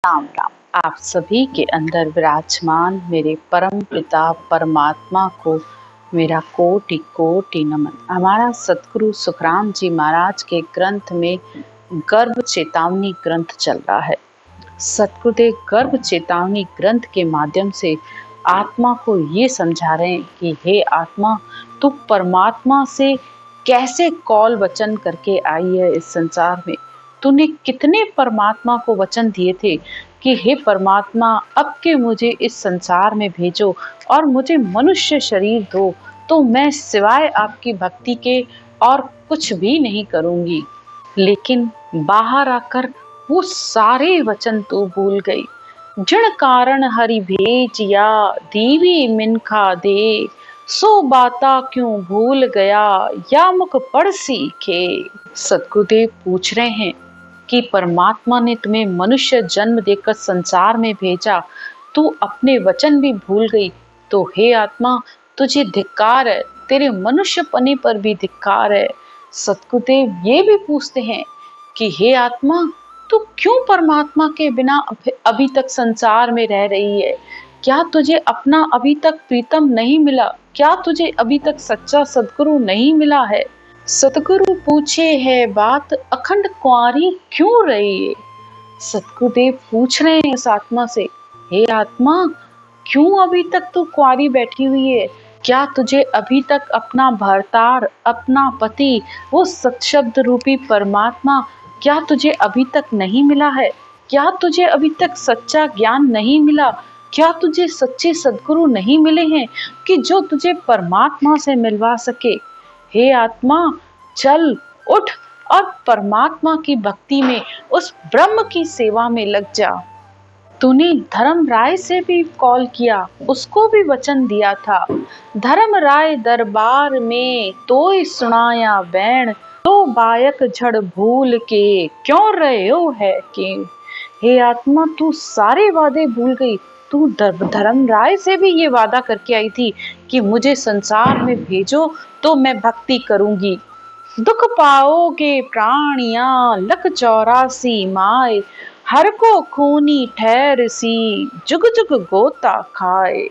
राम राम। आप सभी के अंदर विराजमान मेरे परम पिता परमात्मा को मेरा कोटि कोटि नमन। हमारा सतगुरु सुखराम जी महाराज के ग्रंथ में गर्भ चेतावनी ग्रंथ चल रहा है। सतगुरुदेव गर्भ चेतावनी ग्रंथ के माध्यम से आत्मा को ये समझा रहे हैं कि हे आत्मा, तू परमात्मा से कैसे कौल वचन करके आई है इस संसार में। तूने कितने परमात्मा को वचन दिए थे कि हे परमात्मा, अब के मुझे इस संसार में भेजो और मुझे मनुष्य शरीर दो, तो मैं सिवाय आपकी भक्ति के और कुछ भी नहीं करूंगी। लेकिन बाहर आकर वो सारे वचन तो भूल गई। जिन कारण हरि भेजिया दीवी मिनखा दे, सो बाता क्यों भूल गया या मुख पढ़ सीखे। सतगुरुदेव पूछ रहे हैं कि परमात्मा ने तुम्हें मनुष्य जन्म देकर संसार में भेजा, तू अपने वचन भी भूल गई, तो हे आत्मा तुझे धिक्कार है, तेरे मनुष्य पने पर भी धिक्कार है। सतगुरुदेव ये भी पूछते हैं कि हे आत्मा, तू क्यों परमात्मा के बिना अभी तक संसार में रह रही है? क्या तुझे अपना अभी तक प्रीतम नहीं मिला? क्या तुझे अभी तक सच्चा सदगुरु नहीं मिला है? सतगुरु पूछे है बात अखंड कुंवारी क्यों रही है? सतगुरुदेव पूछ रहे हैं इस आत्मा से, हे आत्मा, क्यों अभी तक तू कुंवारी बैठी हुई है? क्या तुझे अभी तक अपना भरतार, अपना पति, वो सत्शब्द रूपी परमात्मा, क्या तुझे अभी तक नहीं मिला है? क्या तुझे अभी तक सच्चा ज्ञान नहीं मिला? क्या तुझे सच्चे सद्गुरु नहीं मिले हैं कि जो तुझे परमात्मा से मिलवा सके? हे आत्मा, चल उठ और परमात्मा की भक्ति में, उस ब्रह्म की सेवा में लग जा। तूने धर्म राय से भी कॉल किया, उसको भी वचन दिया था, धर्म राय दरबार में तोय सुनाया बैण, तो बायक झड़ भूल के क्यों रहे हो है कि। हे आत्मा, तू सारे वादे भूल गई। तू धर्म राय से भी ये वादा करके आई थी कि मुझे संसार में भेजो तो मैं भक्ति करूंगी। दुख पाओगे प्राणिया लख 84 माए, हर को खूनी ठहर सी जुग जुग गोता खाए।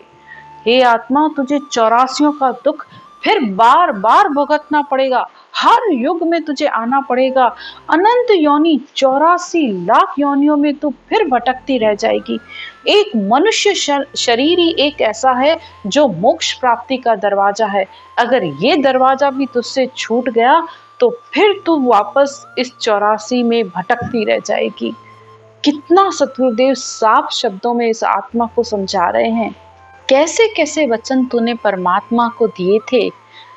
हे आत्मा, तुझे 84 का दुख फिर बार बार भुगतना पड़ेगा, हर युग में तुझे आना पड़ेगा। अनंत योनि 84 लाख योनियों में तू फिर भटकती रह जाएगी। एक मनुष्य शरीर ही एक ऐसा है जो मोक्ष प्राप्ति का दरवाजा है। अगर ये दरवाजा भी तुझसे छूट गया तो फिर तू वापस इस 84 में भटकती रह जाएगी। कितना सतगुरुदेव साफ शब्दों में इस आत्मा को समझा रहे हैं। कैसे कैसे वचन तूने परमात्मा को दिए थे।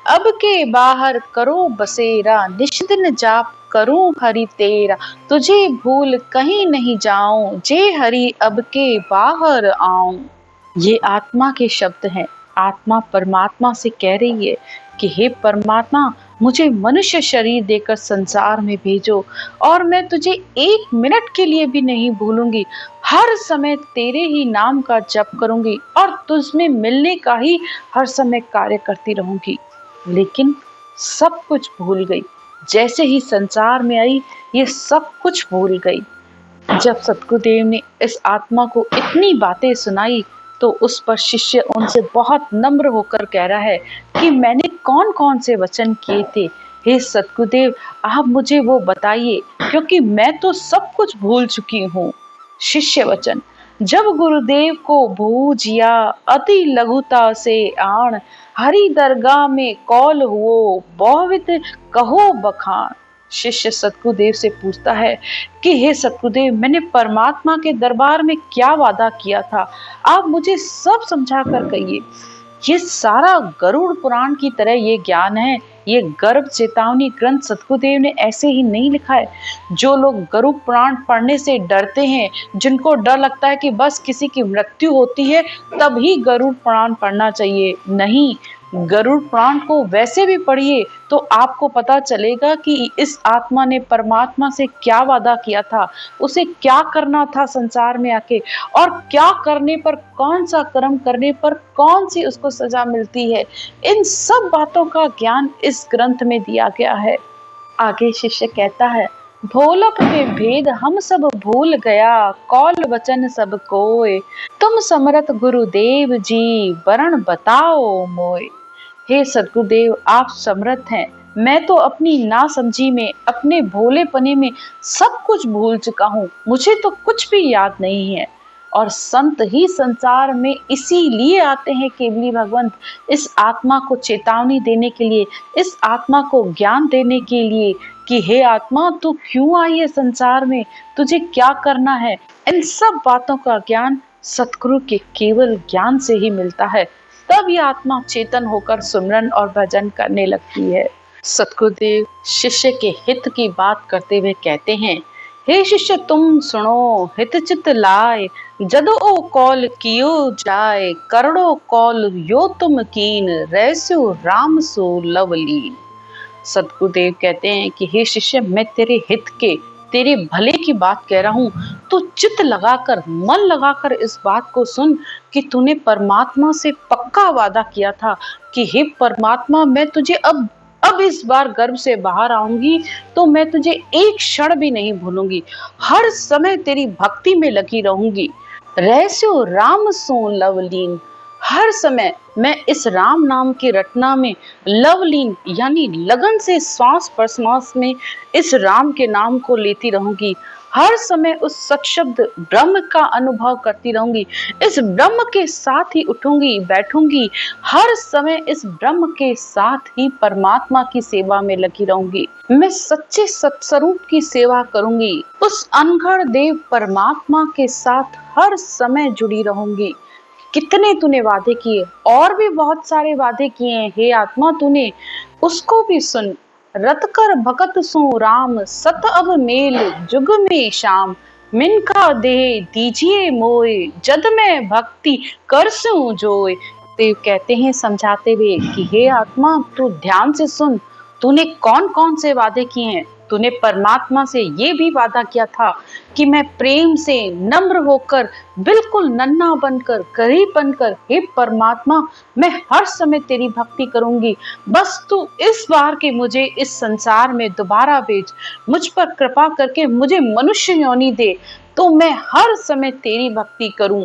अब के बाहर करो बसेरा, निश दिन जाप करूं हरि तेरा, तुझे भूल कहीं नहीं जाऊं, जे हरि अब के बाहर आऊं। ये आत्मा के शब्द हैं। आत्मा परमात्मा से कह रही है कि हे परमात्मा, मुझे मनुष्य शरीर देकर संसार में भेजो और मैं तुझे एक मिनट के लिए भी नहीं भूलूंगी। हर समय तेरे ही नाम का जप करूंगी और तुझमें मिलने का ही हर समय कार्य करती रहूंगी। लेकिन सब कुछ भूल गई। जैसे ही संसार में आई, ये सब कुछ भूल गई। जब सतगुरुदेव ने इस आत्मा को इतनी बातें सुनाई तो उस पर शिष्य उनसे बहुत नम्र होकर कह रहा है कि मैंने कौन कौन से वचन किए थे। हे सतगुरुदेव, आप मुझे वो बताइए, क्योंकि मैं तो सब कुछ भूल चुकी हूँ। शिष्य वचन, जब गुरुदेव को भूजिया अति लघुता से आण, हरि दरगाह में कौल हुओ बहुविध कहो बखान। शिष्य सतगुरुदेव से पूछता है कि हे सतगुरुदेव, मैंने परमात्मा के दरबार में क्या वादा किया था, आप मुझे सब समझा कर कहिए। ये सारा गरुड़ पुराण की तरह ये ज्ञान है। ये गर्भ चेतावनी ग्रंथ सतगुरुदेव ने ऐसे ही नहीं लिखा है। जो लोग गरुड़ पुराण पढ़ने से डरते हैं, जिनको डर लगता है कि बस किसी की मृत्यु होती है तभी गरुड़ पुराण पढ़ना चाहिए, नहीं, गरुड़ पुराण को वैसे भी पढ़िए तो आपको पता चलेगा कि इस आत्मा ने परमात्मा से क्या वादा किया था, उसे क्या करना था संसार में आके, और क्या करने पर, कौन सा कर्म करने पर कौन सी उसको सजा मिलती है। इन सब बातों का ज्ञान इस ग्रंथ में दिया गया है। आगे शिष्य कहता है, भोलक में भेद हम सब भूल गया, कौल वचन सब कोय। तुम समरथ गुरुदेव जी, वरण बताओ मोय। हे सद्गुरुदेव, आप समर्थ हैं। मैं तो अपनी नासमझी में, अपने भोलेपने में सब कुछ भूल चुका हूँ। मुझे तो कुछ भी याद नहीं है। और संत ही संसार में इसीलिए आते हैं केवली भगवंत, इस आत्मा को चेतावनी देने के लिए, इस आत्मा को ज्ञान देने के लिए कि हे आत्मा, तू क्यों आई है संसार में, तुझे क्या करना है। इन सब बातों का ज्ञान सतगुरु के केवल ज्ञान से ही मिलता है। तब ये आत्मा चेतन होकर सुमरन और भजन करने लगती है। सतगुरुदेव शिष्य के हित की बात करते हुए कहते हैं, हे शिष्य तुम सुनो, हित चित लाए, जदो ओ कौल कियो जाए, करोड़ो कौल यो तुम कीन, रहस्यो राम सो लवलीन। सतगुरुदेव कहते हैं कि हे शिष्य, मैं तेरे हित के, तेरे भले की बात कह रहा हूँ। तो चित्त लगाकर, मन लगाकर इस बात को सुन कि तूने परमात्मा से पक्का वादा किया था कि हे परमात्मा, मैं तुझे अब इस बार गर्भ से बाहर आऊंगी तो मैं तुझे एक क्षण भी नहीं भूलूंगी, हर समय तेरी भक्ति में लगी रहूंगी। रहस्यो राम सो लवलीन, हर समय मैं इस राम नाम की रटना में लवलीन यानी लगन से श्वास प्रश्वास में इस राम के नाम को लेती रहूंगी। हर समय उस सत्शब्द ब्रह्म का अनुभव करती रहूंगी। इस ब्रह्म के साथ ही उठूंगी बैठूंगी, हर समय इस ब्रह्म के साथ ही परमात्मा की सेवा में लगी रहूंगी। मैं सच्चे सत्स्वरूप की सेवा करूंगी, उस अनघड़ देव परमात्मा के साथ हर समय जुड़ी रहूंगी। कितने तूने वादे किए, और भी बहुत सारे वादे किए हैं हे आत्मा तूने, उसको भी सुन। रत कर भगत सो राम, सत अब मेल जुग में शाम, मिनका दे दीजिए मोय, जद मैं भक्ति करसूं जोय। देव कहते हैं समझाते हुए कि हे आत्मा, तू ध्यान से सुन, तूने कौन कौन से वादे किए हैं। तूने परमात्मा से ये भी वादा किया था कि मैं प्रेम से नम्र होकर, बिल्कुल नन्हा बनकर, गरीब बनकर, हे परमात्मा, मैं हर समय तेरी भक्ति करूंगी। बस तू इस बार के मुझे इस संसार में दोबारा भेज, मुझ पर कृपा करके मुझे मनुष्य योनि दे, तो मैं हर समय तेरी भक्ति करूं।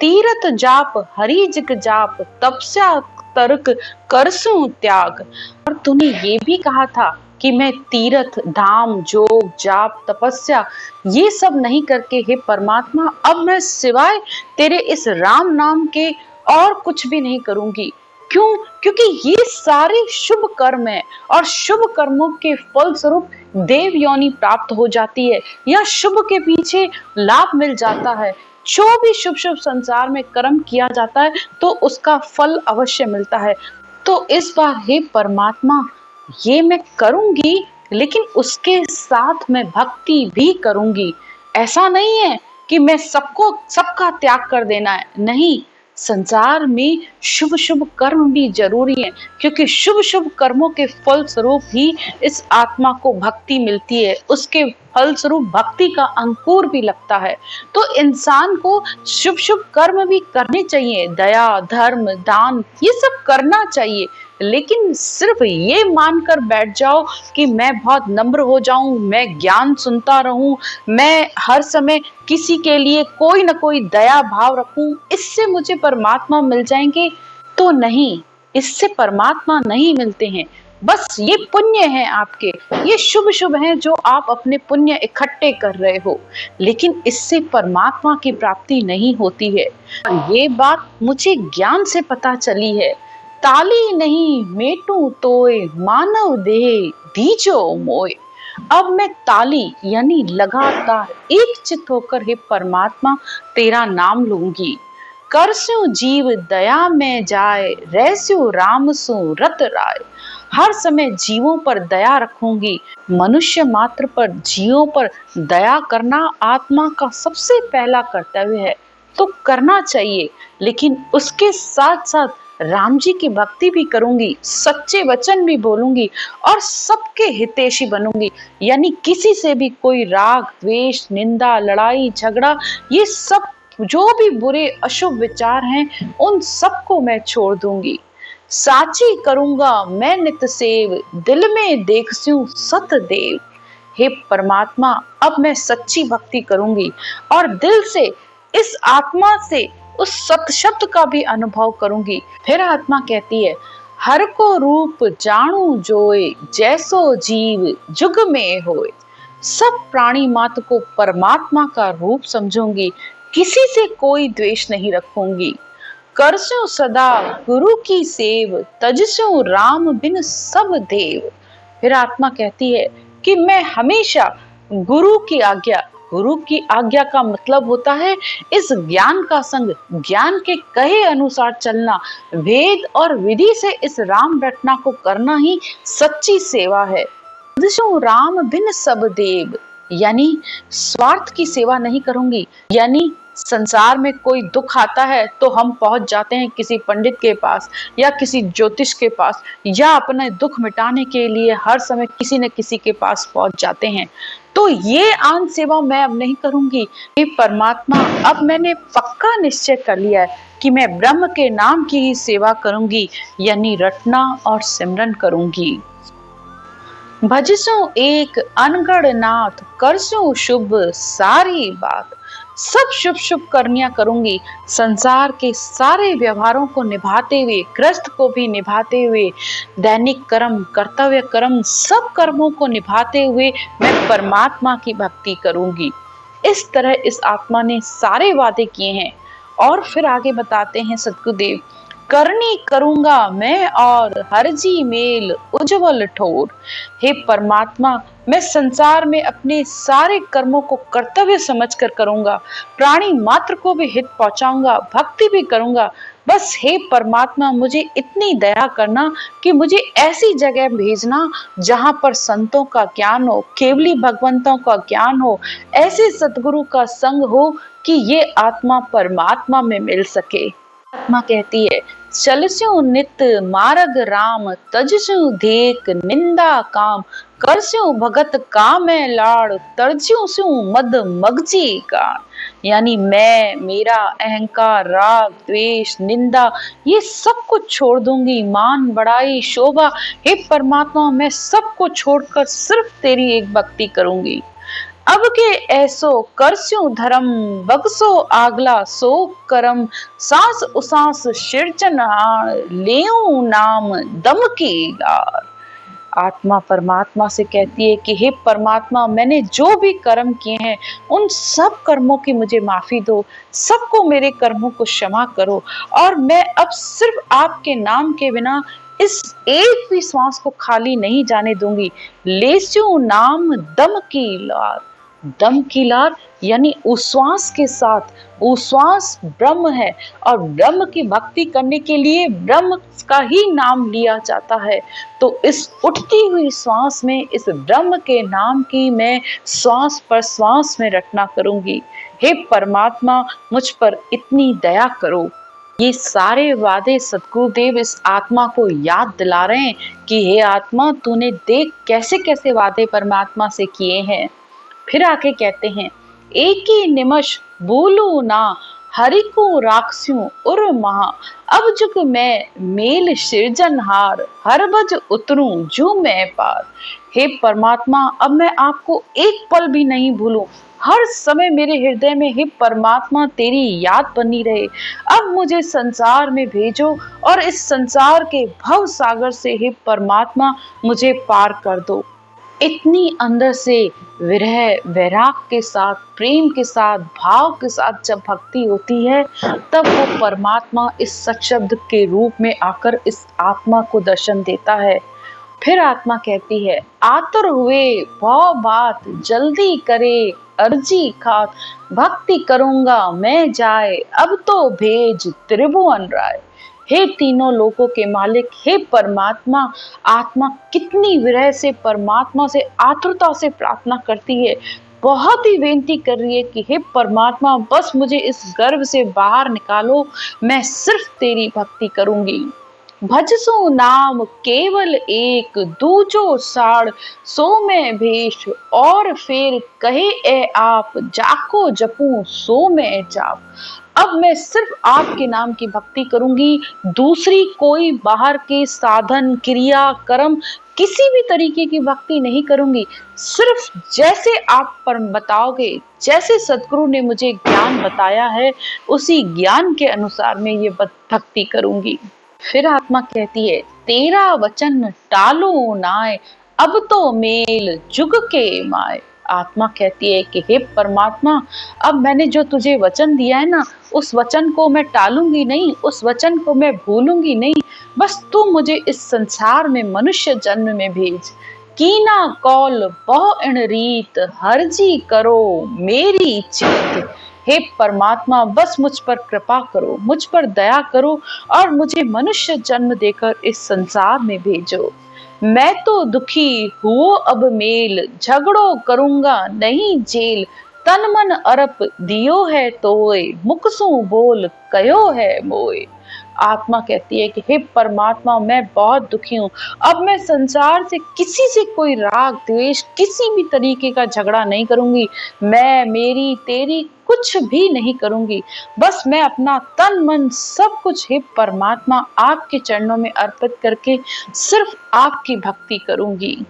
तीरथ जाप हरि जिग जाप, तपस्या तर्क करसूं त्याग। और तूने ये भी कहा था कि मैं तीर्थ धाम जोग जाप तपस्या ये सब नहीं करके हे परमात्मा, अब मैं सिवाय तेरे इस राम नाम के और कुछ भी नहीं करूंगी। क्यों? क्योंकि ये सारे शुभ कर्म है और शुभ कर्मों के फल स्वरूप देव योनि प्राप्त हो जाती है या शुभ के पीछे लाभ मिल जाता है। जो भी शुभ शुभ संसार में कर्म किया जाता है तो उसका फल अवश्य मिलता है। तो इस बार हे परमात्मा, ये मैं करूंगी, लेकिन उसके साथ मैं भक्ति भी करूंगी। ऐसा नहीं है कि मैं सबका त्याग कर देना है, नहीं। संसार में शुभ शुभ कर्म भी जरूरी है, क्योंकि शुभ शुभ कर्मों के फल स्वरूप ही इस आत्मा को भक्ति मिलती है, उसके फल स्वरूप भक्ति का अंकुर भी लगता है। तो इंसान को शुभ शुभ कर्म भी करने चाहिए, दया धर्म दान ये सब करना चाहिए। लेकिन सिर्फ ये मानकर बैठ जाओ कि मैं बहुत नम्र हो जाऊं, मैं ज्ञान सुनता रहूं, मैं हर समय किसी के लिए कोई ना कोई दया भाव रखूं, इससे मुझे परमात्मा मिल जाएंगे, तो नहीं, इससे परमात्मा नहीं मिलते हैं। बस ये पुण्य है आपके, ये शुभ शुभ हैं जो आप अपने पुण्य इकट्ठे कर रहे हो, लेकिन इससे परमात्मा की प्राप्ति नहीं होती है। ये बात मुझे ज्ञान से पता चली है। ताली नहीं मेटू तोय, मानव देह दीजो मोय। अब मैं ताली यानी लगातार एक चित होकर हे परमात्मा तेरा नाम लूंगी। करस्यु जीव दया में जाए, रहस्यु राम सु रत राय। हर समय जीवों पर दया रखूंगी। मनुष्य मात्र पर, जीवों पर दया करना आत्मा का सबसे पहला कर्तव्य है, तो करना चाहिए। लेकिन उसके साथ साथ राम जी की भक्ति भी करूंगी, सच्चे वचन भी बोलूंगी और सबके हितैषी बनूंगी। यानी किसी से भी कोई राग द्वेष निंदा लड़ाई झगड़ा ये सब जो भी बुरे अशुभ विचार हैं उन सबको मैं छोड़ दूंगी। साची करूंगा मैं नित सेव, दिल में देखस्यू सत देव। हे परमात्मा, अब मैं सच्ची भक्ति करूंगी और दिल से इस आत्मा से उस सत शब्द का भी अनुभव करूंगी। फिर आत्मा कहती है, हर को रूप जानू जोए, जैसो जीव जुग में होए। सब प्राणी मात्र को परमात्मा का रूप समझूंगी, किसी से कोई द्वेष नहीं रखूंगी। करस्यो सदा गुरु की सेव, तजस्यो राम बिन सब देव। फिर आत्मा कहती है कि मैं हमेशा गुरु की आज्ञा, गुरु की आज्ञा का मतलब होता है इस ज्ञान का संग, ज्ञान के कहे अनुसार चलना, वेद और विधि से इस राम रटना को करना ही सच्ची सेवा है। तजस्यो राम बिन सब देव, यानी स्वार्थ की सेवा नहीं करूंगी। यानी संसार में कोई दुख आता है तो हम पहुंच जाते हैं किसी पंडित के पास या किसी ज्योतिष के पास, या अपने दुख मिटाने के लिए हर समय किसी न किसी के पास पहुंच जाते हैं। तो ये आन सेवा मैं अब नहीं करूंगी। हे परमात्मा, अब मैंने पक्का निश्चय कर लिया है कि मैं ब्रह्म के नाम की ही सेवा करूंगी, यानी रटना और सिमरन करूंगी। भजसो एक अनगढ़ नाथ, करसो शुभ सारी बात। सब शुभ शुभ करनिया करूंगी, संसार के सारे व्यवहारों को निभाते हुए, ग्रस्त को भी निभाते हुए, दैनिक कर्म, कर्तव्य कर्म, सब कर्मों को निभाते हुए मैं परमात्मा की भक्ति करूंगी। इस तरह इस आत्मा ने सारे वादे किए हैं। और फिर आगे बताते हैं सद्गुरुदेव, करनी करूंगा मैं और हरजी मेल उज्जवल ठोर। हे परमात्मा, मैं संसार में अपने सारे कर्मों को कर्तव्य समझकर करूंगा, प्राणी मात्र को भी हित पहुंचाऊंगा, भक्ति भी करूंगा। बस हे परमात्मा, मुझे इतनी दया करना कि मुझे ऐसी जगह भेजना जहां पर संतों का ज्ञान हो, केवली भगवंतों का ज्ञान हो, ऐसे सतगुरु का संग हो कि ये आत्मा परमात्मा में मिल सके। आत्मा कहती है, चलस्यो नित मार्ग राम, तजस्यो देख निंदा काम। करस्यो भगत कामै लाड़, तरज्यो स्यो मद मगजी गान। यानी मैं, मेरा अहंकार, राग, द्वेष, निंदा, ये सब कुछ छोड़ दूंगी। मान, बड़ाई, शोभा, हे परमात्मा, मैं सबको छोड़कर सिर्फ तेरी एक भक्ति करूंगी। अब के ऐसो करस्यो धर्म, बगसो आगला सो करम। सांस उसास सिरजनहार, लेऊ नाम दम की लार। आत्मा परमात्मा से कहती है कि हे परमात्मा, मैंने जो भी कर्म किए हैं उन सब कर्मों की मुझे माफी दो, सबको मेरे कर्मों को क्षमा करो, और मैं अब सिर्फ आपके नाम के बिना इस एक भी श्वास को खाली नहीं जाने दूंगी। लेस्यो नाम दम की लार। दम की लार यानी उश्वास के साथ, उश्वास ब्रह्म है और ब्रह्म की भक्ति करने के लिए ब्रह्म का ही नाम लिया जाता है। तो इस उठती हुई श्वास में इस ब्रह्म के नाम की मैं श्वास पर श्वास में रटना करूंगी। हे परमात्मा, मुझ पर इतनी दया करो। ये सारे वादे सद्गुरुदेव इस आत्मा को याद दिला रहे हैं कि हे आत्मा, तूने देख कैसे कैसे वादे परमात्मा से किए हैं। फिर आके कहते हैं, एक ही निमश बोलो ना, हरि को राक्षू उर महा। अब जुग मैं मेल सिरजनहार, हर बज उतरूं जू मैं पार। हे परमात्मा, अब मैं आपको एक पल भी नहीं भूलूं, हर समय मेरे हृदय में हे परमात्मा तेरी याद बनी रहे। अब मुझे संसार में भेजो और इस संसार के भव सागर से हे परमात्मा मुझे पार कर दो। इतनी अंदर से विरह, वैराग के साथ, प्रेम के साथ, भाव के साथ जब भक्ति होती है, तब वो परमात्मा इस सत्शब्द के रूप में आकर इस आत्मा को दर्शन देता है। फिर आत्मा कहती है, आतुर हुए भव बात, जल्दी करे अर्जी खात। भक्ति करूंगा मैं जाए, अब तो भेज त्रिभुवन राय। हे तीनों लोकों के मालिक, हे परमात्मा, आत्मा कितनी विरह से परमात्मा से आतुरता से प्रार्थना करती है, बहुत ही बेनती कर रही है कि हे परमात्मा, बस मुझे इस गर्भ से बाहर निकालो, मैं सिर्फ तेरी भक्ति करूंगी। भजसो नाम केवल एक, दूजो साड़ सो मैं भेष। और फिर कहे ए आप, जाको जपू सो मैं जाप। अब मैं सिर्फ आपके नाम की भक्ति करूंगी, दूसरी कोई बाहर के साधन, क्रिया, कर्म, किसी भी तरीके की भक्ति नहीं करूंगी। सिर्फ जैसे आप पर बताओगे, जैसे सदगुरु ने मुझे ज्ञान बताया है, उसी ज्ञान के अनुसार मैं ये भक्ति करूंगी। फिर आत्मा कहती है, तेरा वचन टालो नाय, अब तो मेल जुग के माय। आत्मा कहती है कि हे परमात्मा, अब मैंने जो तुझे वचन दिया है ना, उस वचन को मैं टालूंगी नहीं, उस वचन को मैं भूलूंगी नहीं। बस तू मुझे इस संसार में मनुष्य जन्म में भेज। कीना कौल बहु इण रीत, हरजी करो मेरी चीत। हे परमात्मा, बस मुझ पर कृपा करो, मुझ पर दया करो और मुझे मनुष्य जन्म देकर इस संसार में भेजो। मैं तो दुखी हुओ अब मेल, झगड़ो करूंगा नहीं जेल। तन मन अरप दियो है तोय, मुख सु बोल कयो है मोय। आत्मा कहती है कि हे परमात्मा, मैं बहुत दुखी हूँ। अब मैं संसार से किसी से कोई राग द्वेष, किसी भी तरीके का झगड़ा नहीं करूंगी। मैं, मेरी, तेरी कुछ भी नहीं करूंगी। बस मैं अपना तन मन सब कुछ हे परमात्मा आपके चरणों में अर्पित करके सिर्फ आपकी भक्ति करूंगी।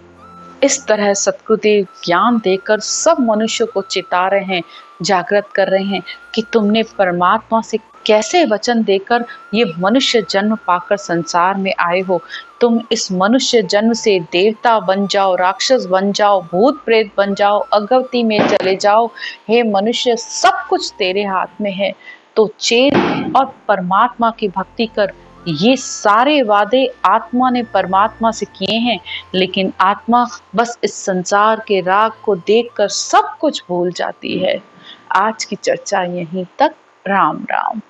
इस तरह सतगुरुदेव ज्ञान देकर सब मनुष्यों को चिता रहे हैं, जागृत कर रहे हैं कि तुमने परमात्मा से कैसे वचन देकर ये मनुष्य जन्म पाकर संसार में आए हो। तुम इस मनुष्य जन्म से देवता बन जाओ, राक्षस बन जाओ, भूत प्रेत बन जाओ, अगवती में चले जाओ। हे मनुष्य, सब कुछ तेरे हाथ में है। तो चेत और परमात्मा की भक्ति कर। ये सारे वादे आत्मा ने परमात्मा से किए हैं, लेकिन आत्मा बस इस संसार के राग को देखकर सब कुछ भूल जाती है। आज की चर्चा यहीं तक। राम राम।